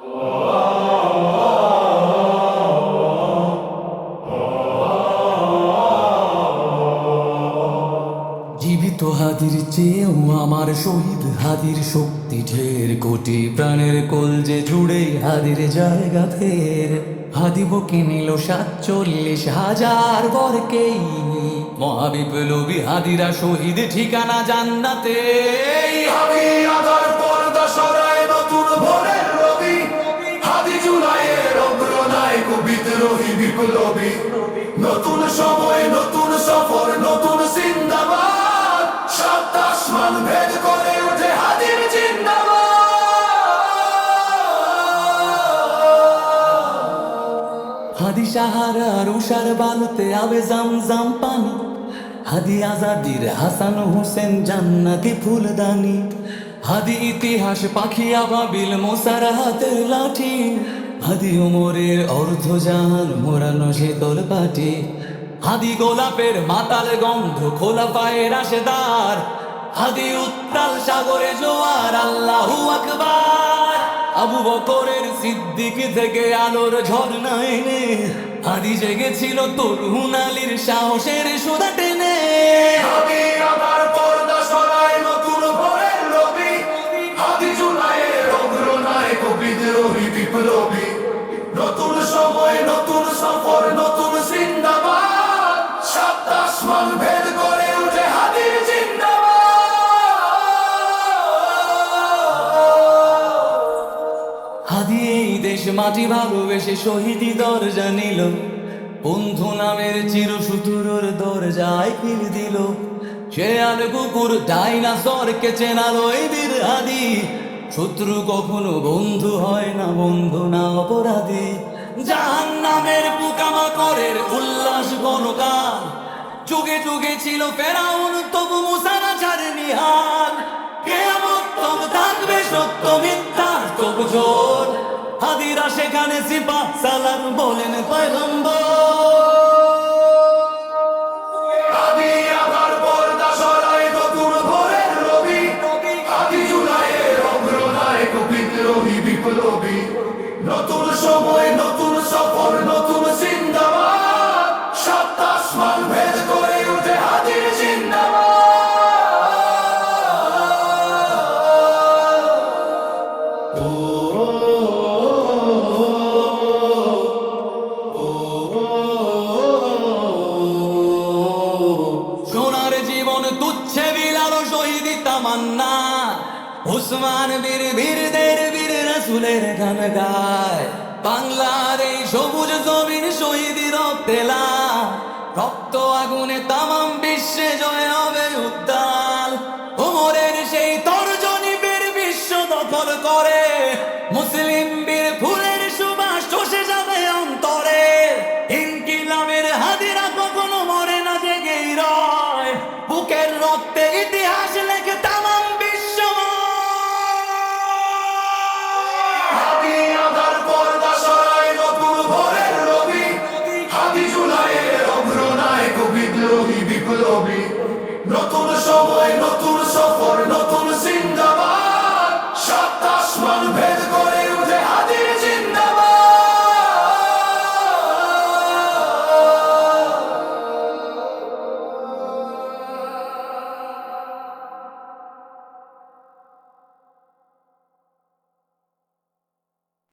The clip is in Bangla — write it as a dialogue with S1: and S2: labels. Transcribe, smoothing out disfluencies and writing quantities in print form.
S1: জীবিত হাদির চেয়েও আমার শহীদ হাদির শক্তি ঢের, কোটি প্রাণের কলজে জুড়ে হাদির জায়গা ফের। হাদি বকে নিল 47,000 বরকেই, মহাবিপ্লবী হাদিরা শহীদ ঠিকানা জান্নাতে।
S2: হাদি আধার পর্দা সরায় নতুন ভোরের রবি, হাদি জুলাইয়ের অগ্রনায়ক বিদ্রোহী বিপ্লবী। নতুন সময় নতুন সফর নতুন জিন্দাবাদ, সাত আসমান ভেদ করে ওঠে হাদির জিন্দাবাদ।
S1: হাদি সাহারার উষার বালুতে আবে জামজাম পানি, হাদি আজাদির হাসান হোসেন জান্নাতি ফুলদানি। হাদি ইতিহাস পাখি আবাবিল মোসার হাতের লাঠি, হাদি ওমরের অর্ধজান মোরানো শীতল পাটি। হাদি গোলাপের মাতাল গন্ধ খোলা পায়ের রাশেদার, হাদি উত্তাল সাগরে জোয়ার আল্লাহু আকবার। আবু বকরের সিদ্দিক থেকে আলোর ঝর্ণা এনে, হাদি জেগেছিল তরুণ আলীর সাহসের সুধা টেনে।
S2: হাদি আধার পর্দা সরায় নতুন ভোরের রবি, হাদি জুলাইয়ের অগ্রনায়ক বিদ্রোহী বিপ্লবী। নতুন সময় নতুন সফর নতুন জিন্দাবাদ, সাত আসমান ভেদ করে ওঠে হাদির জিন্দাবাদ।
S1: হাদি এই দেশ মাটি ভালোবেসে শহীদি দরজা নিল, বন্ধু নামের চির সুতুরোর দরজায় কিল দিল। সে আর কুকুর ডাইনাসরকে চেনালো এই বীর হাদি, শত্রু কখনো বন্ধু হয় না, বন্ধু না অপরাধী। জাহান্নামের পোকামাকড়ের উল্লাস গণগান, যুগে যুগে ছিল ফেরাউন তবু মুসা না ছাড়েনি হাল। কিয়ামত তব থাকবে সত্য মিথ্যার তবু জোর, হাদিরা সেখানে সিপাহ সালার বলেন পয়গম্বর।
S2: হাদি আধার পর্দা সরায় নতুন ভোরের রবি, হাদি জুলাইয়ের অগ্রনায়ক বিদ্রোহী বিপ্লবী। নতুন সময় নতুন সফর নতুন জিন্দাবাদ, সাত আসমান ভেদ করে ওঠে হাদির জিন্দাবাদ।
S1: সোনার জীবন তুচ্ছে বিলালো শহীদি তামান্না, উসমান বীর বীরদের বীর রাসূলের গান গায়। বাংলার এই সবুজ জমিন শহীদি রক্তেলা, রক্ত আগুনে তামাম বিশ্বে জয় হবে উত্তাল। ওমরের সেই তর্জনী বীর বিশ্ব দখল করে, মুসলিম বীর ফুলের সুবাস চষে যাবে অন্তরে। ইনকিলাবের হাদিরা কখনো মরে না, জেগেই রয় বুকের রক্তে ইতিহাস লেখে তামাম বিশ্ব।
S2: হাদি আধার পর্দা সরায় নতুন ভোরের রবি, হাদি জুলাইয়ের অগ্রনায়ক বিদ্রোহী বিপ্লবী। নতুন সময় নতুন সফর নতুন জিন্দাবাদ।